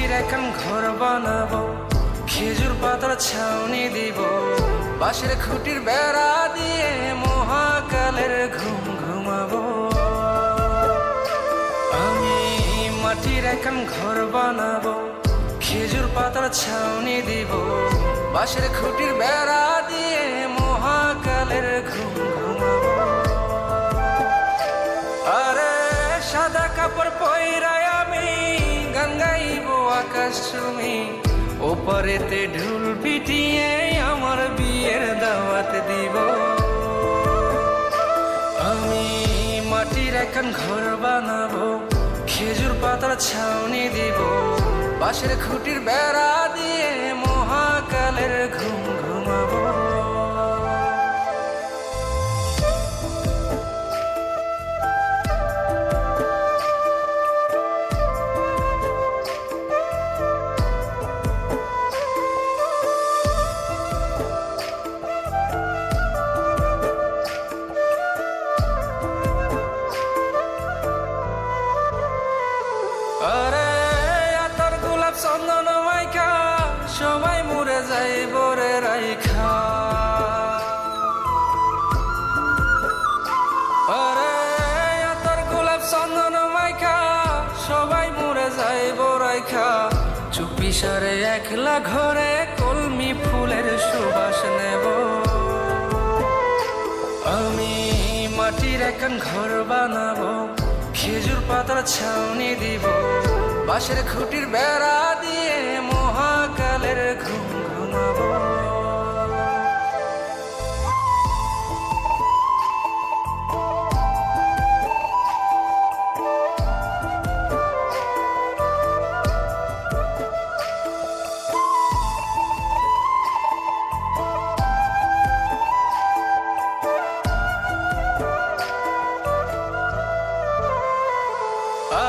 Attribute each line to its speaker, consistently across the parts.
Speaker 1: মাটির এখন ঘর বানাবো, খেজুর পাতার ছাউনি দিব, বাঁশের খুঁটির বেড়া দিয়ে মহাকালের ঘুম ঘুমাবো। আমি মাটির এখন ঘর বানাবো, খেজুর পাতার ছাউনি দিব, বাঁশের খুঁটির বেড়া দিয়ে মহাকালের ঘুম ঘুমাবো। আরে সাদা কাপড় পয়রায় আমি গান গাইব আকাশ চুমি, ওপারেতে ঢোল পিটিয়ে আমার বিয়ের দাওয়াত দিব। আমি মাটির এখন ঘর বানাবো, খেজুর পাতার ছাউনি দিব, বাঁশের খুঁটির বেড়া দিয়ে মহাকালের ঘুম ঘুমাবো। আরে আতর গোলাপ চন্দন মাইখা সবাই মরে যাইব রে রাইখা। আরে আতর গোলাপ চন্দন মাইখা সবাই মরে যাইব রাইখা, চুপি সারে একলা ঘরে কলমি ফুলের সুবাস নেব। আমি মাটির এখন ঘর বানাবো, খেজুর পাতার ছাউনি দিব, বাঁশের খুঁটির বেড়া দিয়ে মহাকালের ঘুম ঘুমাবো।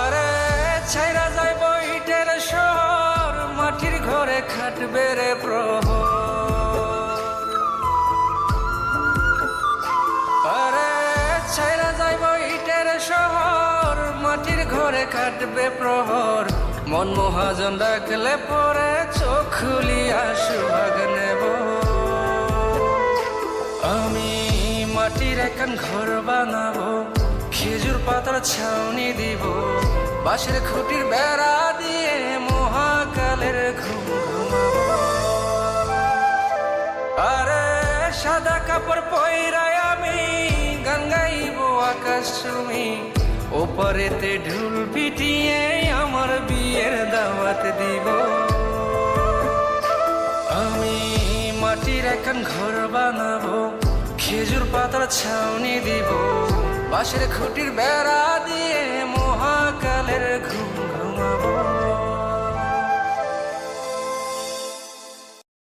Speaker 1: আরে ছাইরা যাইব ইটের শহর, মাটির ঘরে খাটবে রে প্রহর। আরে ছাইরা যাইব ইটের শহর, মাটির ঘরে খাটবে প্রহর, মন মহাজন ডাকলে পরে চোখ খুলিয়া সুভাগ নেব। আমি মাটির এখন ঘর বানাবো, খেজুর পাতার ছাউনি দিব, বাঁশের খুঁটির বেড়া দিয়ে মহাকালের ঘুম ঘুমাবো। আরে সাদা কাপড় পয়রায় আমি গান গাইব আকাশ চুমি, ওপারেতে ঢোল পিটিয়ে আমার বিয়ের দাওয়াত দিব। আমি মাটির এখন ঘর বানাবো, খেজুর পাতার ছাউনি দিব, বাঁশের খুঁটির বেড়া দিয়ে